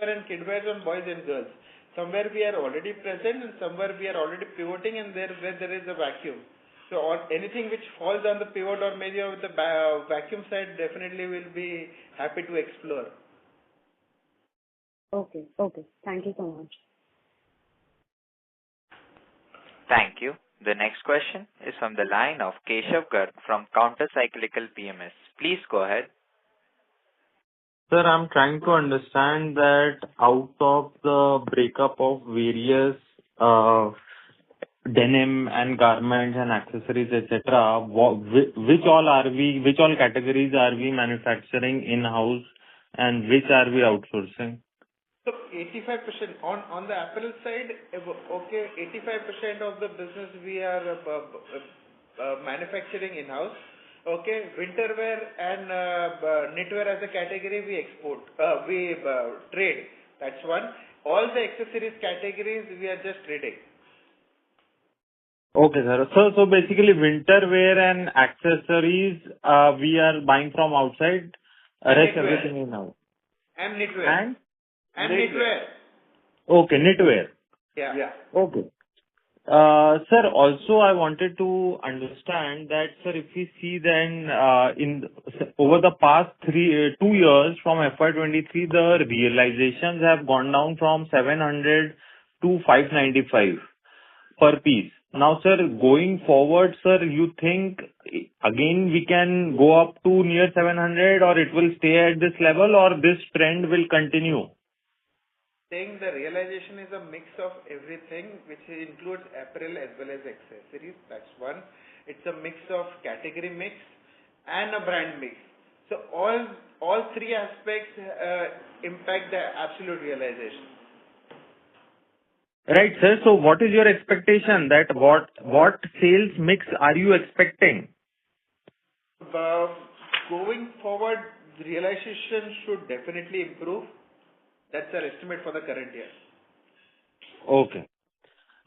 and kidwear on boys and girls. Somewhere we are already present and somewhere we are already pivoting, and where there is a vacuum. So anything which falls on the pivot or maybe on the vacuum side, definitely will be happy to explore. Okay. Okay. Thank you so much. Thank you. The next question is from the line of Keshav Garg from Counter-Cyclical PMS. Please go ahead. Sir, I'm trying to understand that out of the breakup of various denim and garments and accessories, etc., which all categories are we manufacturing in-house and which are we outsourcing? So 85% on the apparel side, okay, 85% of the business we are manufacturing in-house. Okay, winter wear and knitwear as a category we export, we trade. That's one. All the accessories categories we are just trading. Okay, sir. So basically winter wear and accessories we are buying from outside, rest everything in-house. And knitwear. And knitwear. Okay, knitwear. Yeah. Okay. Sir, also I wanted to understand that, sir, if we see then over the past 2 years from FY-23, the realizations have gone down from 700 to 595 per piece. Now, sir, going forward, sir, you think again we can go up to near 700 or it will stay at this level or this trend will continue? Saying the realization is a mix of everything, which includes apparel as well as accessories. That's one. It's a mix of category mix and a brand mix. So all three aspects impact the absolute realization. Right, sir. So what is your expectation that what sales mix are you expecting? Going forward, the realization should definitely improve. That's our estimate for the current year. Okay.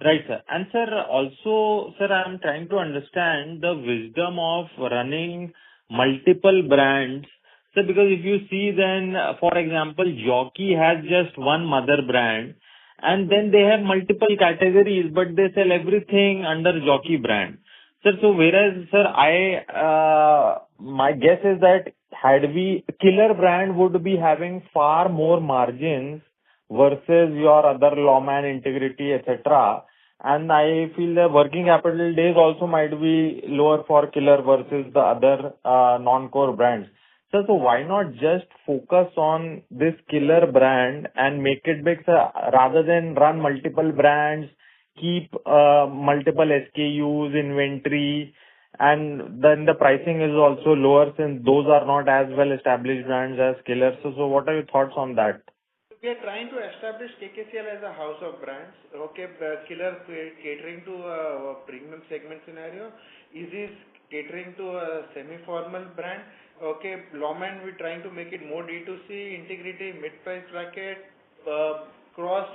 Right, sir. And sir, also, sir, I'm trying to understand the wisdom of running multiple brands. So because if you see then, for example, Jockey has just one mother brand and then they have multiple categories, but they sell everything under Jockey brand. Sir, so whereas, sir, my guess is that Killer brand would be having far more margins versus your other Lawman, Integrity, etc. And I feel the working capital days also might be lower for Killer versus the other non-core brands. So why not just focus on this Killer brand and make it big, sir, rather than run multiple brands, keep multiple SKUs, inventory, and then the pricing is also lower since those are not as well established brands as Killer. So what are your thoughts on that? We are trying to establish KKCL as a house of brands. Okay, Killer catering to a premium segment scenario. Easy is catering to a semi-formal brand. Okay, Lawman we're trying to make it more D2C. Integrity mid-price bracket. Cross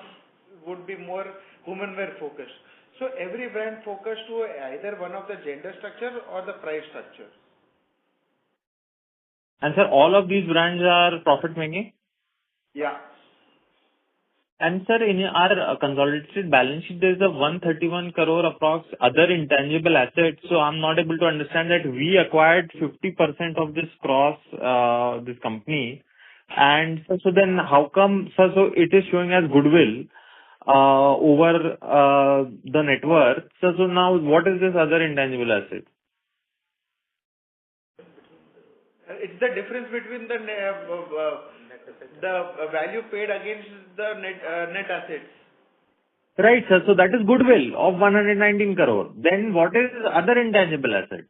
would be more women wear focused. So every brand focused to either one of the gender structure or the price structure. And sir, all of these brands are profit making? Yeah. And sir, in our consolidated balance sheet, there is a 131 crore approx other intangible assets. So I'm not able to understand that we acquired 50% of this this company. And so then how come, sir, so it is showing as goodwill over the net worth. So now what is this other intangible asset? It's the difference between the value paid against the net assets. Right, sir. So that is goodwill of 119 crore. Then what is other intangible asset?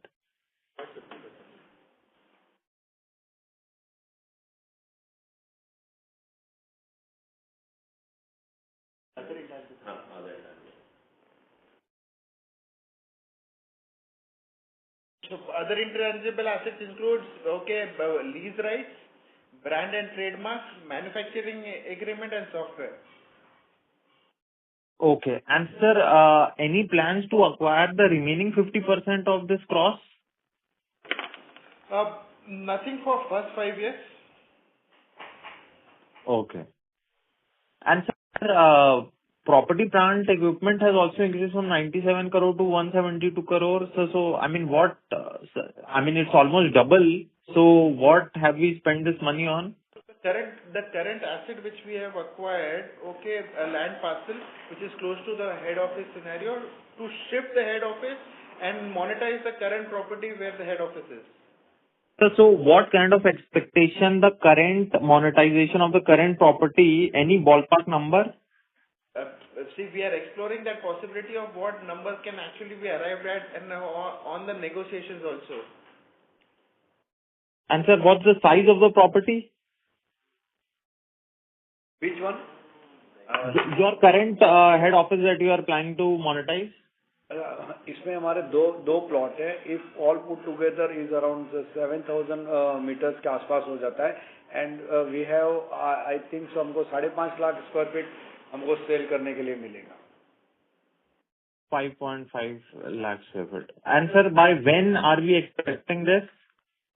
So other intangible assets includes, lease rights, brand and trademark, manufacturing agreement and software. Okay. And sir, any plans to acquire the remaining 50% of this cross? Nothing for first 5 years. Okay. And sir, property plant equipment has also increased from 97 crore to 172 crore. So I mean, it's almost double. So what have we spent this money on? The current asset which we have acquired, a land parcel which is close to the head office scenario, to shift the head office and monetize the current property where the head office is. So what kind of expectation the current monetization of the current property, any ballpark number? See, we are exploring that possibility of what numbers can actually be arrived at and on the negotiations also. And sir, what's the size of the property? Which one? Your current head office that you are planning to monetize? इसमें हमारे दो plot है. If all put together is around 7,000 meters के आसपास हो जाता है. And we have, I think so हमको 5.5 लाख square feet हमको सेल करने के लिए मिलेगा. 5.5 lakh square feet. And sir, by when are we expecting this?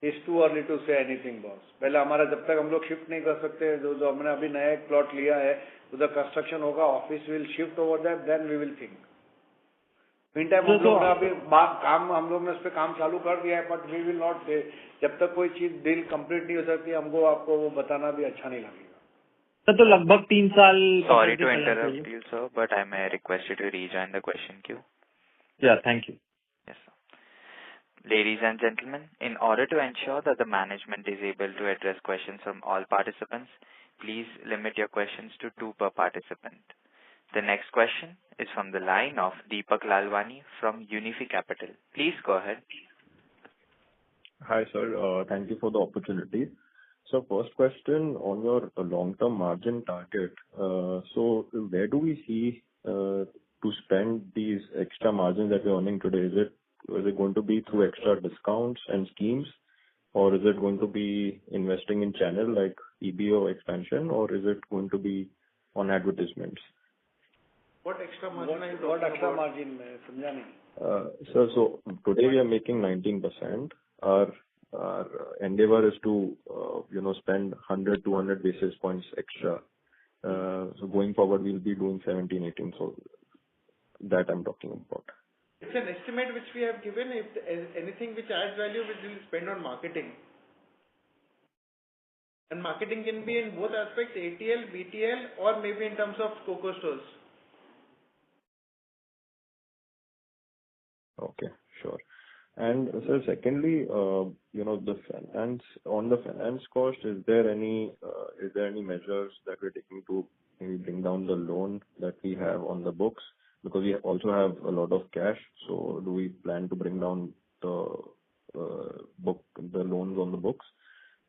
It's too early to say anything, boss. पहले हमारा जब तक हम लोग शिफ्ट नहीं कर सकते, जो हमने अभी नया एक प्लॉट लिया है, उधर कंस्ट्रक्शन होगा, office will shift over that, then we will think. Mean time हम लोग ने अभी हम लोग ने उस पर काम चालू कर दिया है, बट वी विल नॉट से जब तक कोई चीज डील कंप्लीट नहीं हो सकती, हमको आपको वो बताना भी अच्छा नहीं लगेगा. सर तो लगभग 3 साल. Sorry to interrupt you, sir, but I may request you to rejoin the question queue. Yeah, thank you. Yes, sir. Ladies and gentlemen, in order to ensure that the management is able to address questions from all participants, please limit your questions to 2 per participant. The next question is from the line of Deepak Lalwani from Unifi Capital. Please go ahead. Hi, sir. Thank you for the opportunity. So first question on your long-term margin target. So where do we see to spend these extra margins that we're earning today? Is it going to be through extra discounts and schemes, or is it going to be investing in channel like EBO expansion, or is it going to be on advertisements? What extra margin are you talking about? What extra margin? समझा नहीं. Sir, so today we are making 19%. Our endeavor is to spend 100-200 basis points extra. So going forward we'll be doing 17-18. So that I'm talking about. It's an estimate which we have given. If anything which adds value, we will spend on marketing. And marketing can be in both aspects, ATL, BTL, or maybe in terms of COCO stores. Okay, sure. And sir, secondly, the finance cost, is there any measures that we're taking to maybe bring down the loan that we have on the books? Because we also have a lot of cash, so do we plan to bring down the loans on the books?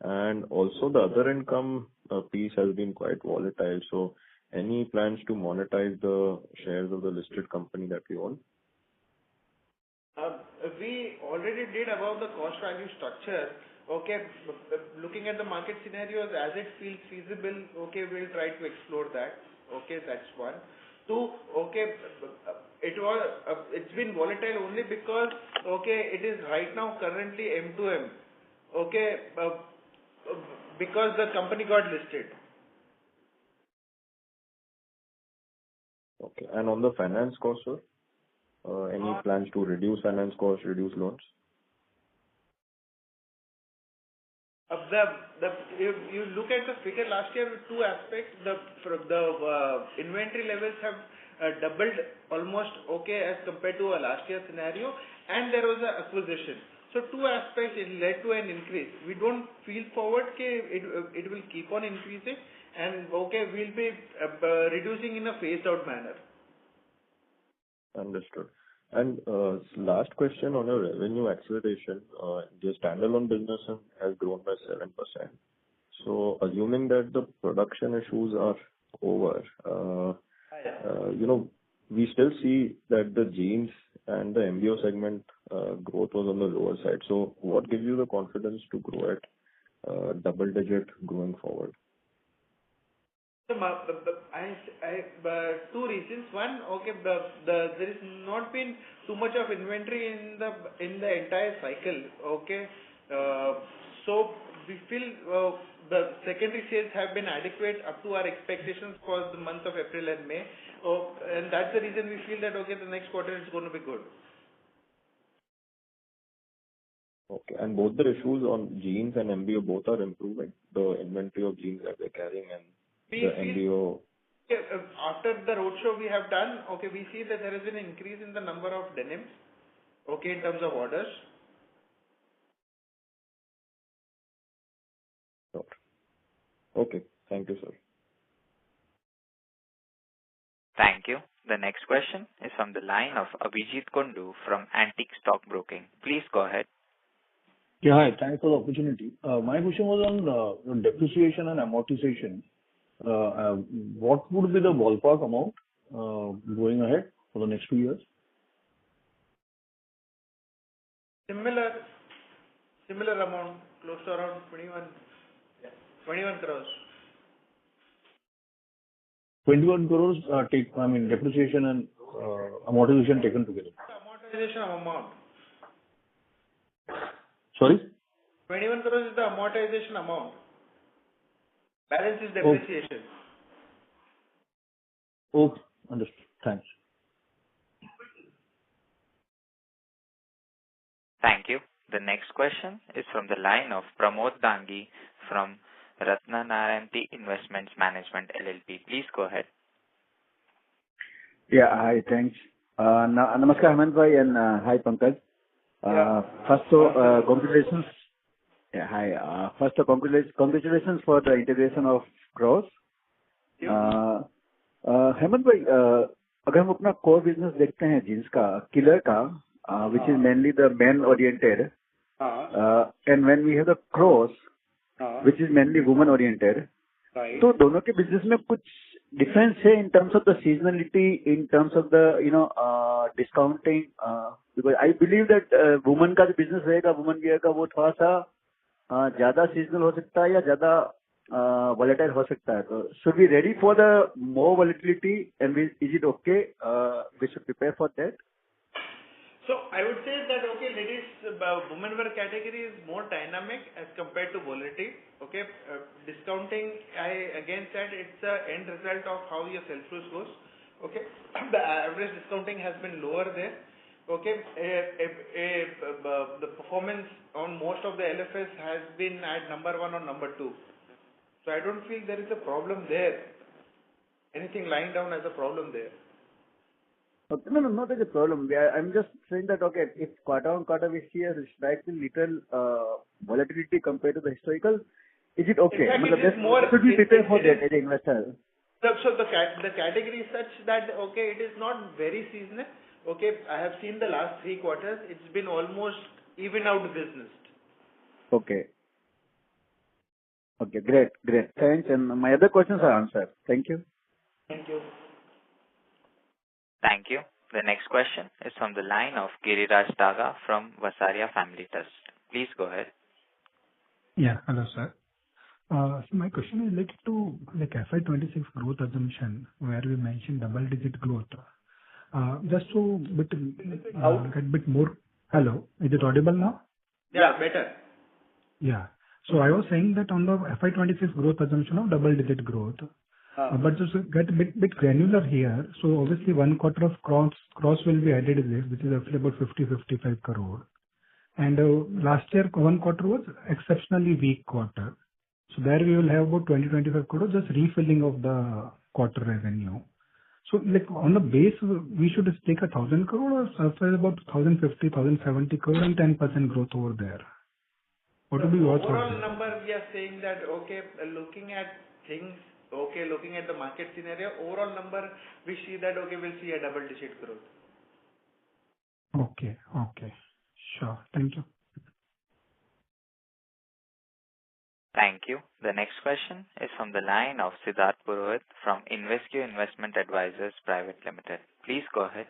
And also the other income piece has been quite volatile. So any plans to monetize the shares of the listed company that we own? We already did about the cost value structure. Looking at the market scenarios as it feels feasible, we'll try to explore that. That's one. 2, it's been volatile only because, it is right now currently M2M. Because the company got listed. Okay. And on the finance cost, sir? Any plans to reduce finance costs, reduce loans? If you look at the figure last year, 2 aspects. The inventory levels have doubled almost as compared to a last year scenario, and there was an acquisition. So 2 aspects, it led to an increase. We don't feel forward it will keep on increasing, and we'll be reducing in a phased out manner. Understood. And last question on your revenue acceleration. The standalone business has grown by 7%. So assuming that the production issues are over, We still see that the jeans and the MBO segment growth was on the lower side. So what gives you the confidence to grow at double digit going forward? So, two reasons. One, there is not been too much of inventory in the entire cycle. So we feel the secondary sales have been adequate up to our expectations for the month of April and May. And that's the reason we feel that the next quarter is going to be good. Okay. And both the issues on jeans and MBO both are improving. The inventory of jeans that they're carrying and the MBO. After the roadshow we have done, we see that there has been an increase in the number of denims, in terms of orders. Okay. Thank you, sir. Thank you. The next question is from the line of Abhijit Kundu from Antique Stock Broking. Please go ahead. Yeah, hi. Thanks for the opportunity. My question was on depreciation and amortization. What would be the ballpark amount going ahead for the next 2 years? Similar amount, close to around 21 crores. 21 crores depreciation and amortization taken together. Amortization amount. Sorry? 21 crores is the amortization amount. Balance is depreciation. Okay. Understood. Thanks. Thank you. The next question is from the line of Pramod Dangi from Ratnanayanti Investments Management LLP. Please go ahead. Yeah. Hi. Thanks. Namaskar, Hemant bhai, and hi, Pankaj. First, congratulations. Yeah, hi. First, congratulations for the integration of Cross. Hemant भाई, अगर हम अपना core business देखते हैं jeans का, killer का, which is mainly the men oriented, and when we have the Cross, which is mainly woman oriented, तो दोनों के बिजनेस में कुछ डिफरेंस है in terms of the seasonality, in terms of the discounting, because I believe that woman का जो business रहेगा, woman wear का, वो थोड़ा सा ज्यादा seasonal हो सकता है या ज्यादा volatile हो सकता है. तो should we ready for the more volatility, and is it okay? We should prepare for that. So I would say that ladies, women wear category is more dynamic as compared to volatility. Discounting, I again said it's the end result of how your sell-through goes. The average discounting has been lower there. The performance on most of the LFS has been at number 1 or number 2. So I don't feel there is a problem there. Anything lying down as a problem there. Okay. No, not as a problem. I'm just saying that, if quarter on quarter we see a slightly little volatility compared to the historical, is it okay? Exactly. Should we prepare for that as an investor? So the category is such that, it is not very seasonal. I have seen the last 3 quarters. It's been almost even out business. Okay, great. Thanks. And my other questions are answered. Thank you. Thank you. Thank you. The next question is from the line of Giriraj Daga from Vasaria Family Trust. Please go ahead. Yeah. Hello, sir. So my question is related to FY26 growth assumption, where we mentioned double-digit growth. Just to get a bit more. Hello, is it audible now? Yeah, better. Yeah. So I was saying that on the FY26 growth assumption of double-digit growth, but just to get a bit granular here. So obviously 1 quarter of cross will be added in this, which is roughly about 50-55 crore. And last year 1 quarter was exceptionally weak quarter. So there we will have about 20-25 crore just refilling of the quarter revenue. So on the base, we should take 1,000 crore or somewhere about 1,050, 1,070 crore and 10% growth over there. What would be your thought? Overall number, we are saying that, looking at things, looking at the market scenario, overall number, we see that, we'll see a double-digit growth. Okay. Sure. Thank you. Thank you. The next question is from the line of Siddharth Purohit from InvestQ Investment Advisors Private Limited. Please go ahead.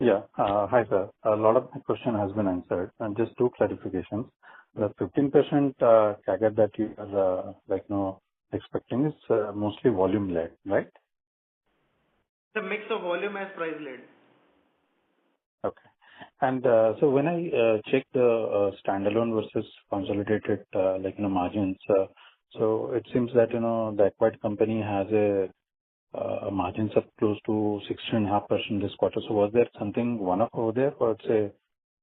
Yeah. Hi, sir. A lot of my question has been answered. And just two clarifications. The 15% CAGR that you are expecting is mostly volume-led, right? The mix of volume as price-led. Okay. And so when I check the standalone versus consolidated margins, so it seems that the acquired company has a margins up close to 16.5% this quarter. So was there something one-off over there, or it's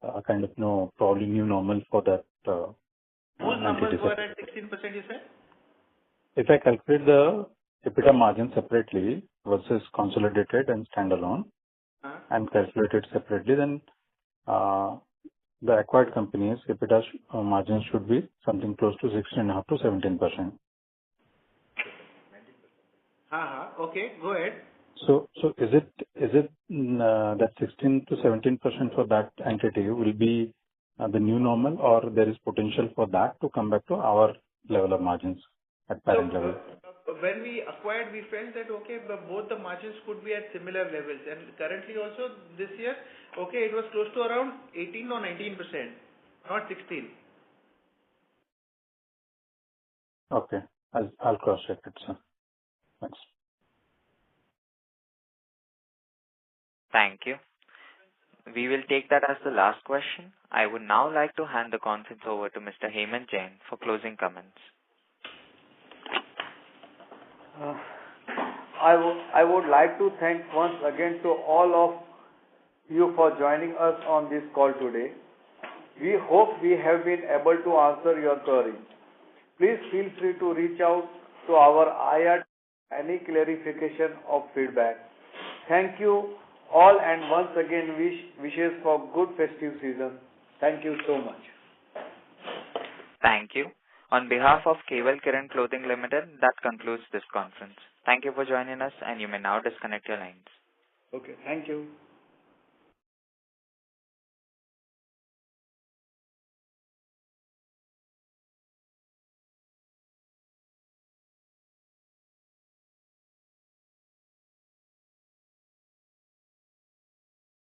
a kind of probably new normal for that Whose numbers entity? were at 16%, you said? If I calculate the EBITDA margin separately versus consolidated and standalone and calculate it separately, then the acquired company's EBITDA margin should be something close to 16.5 to 17%. Okay, go ahead. So is it that 16 to 17% for that entity will be the new normal, or there is potential for that to come back to our level of margins at parent level? When we acquired, we felt that, okay, both the margins could be at similar levels. And currently also this year, okay, it was close to around 18 or 19%, not 16. Okay. I'll cross-check it, sir. Thanks. Thank you. We will take that as the last question. I would now like to hand the conference over to Mr. Hemant Jain for closing comments. I would like to thank once again to all of you for joining us on this call today. We hope we have been able to answer your queries. Please feel free to reach out to our IR any clarification or feedback. Thank you all, and once again wishes for good festive season. Thank you so much. Thank you. On behalf of Kewal Kiran Clothing Limited, that concludes this conference. Thank you for joining us, and you may now disconnect your lines. Okay, thank you.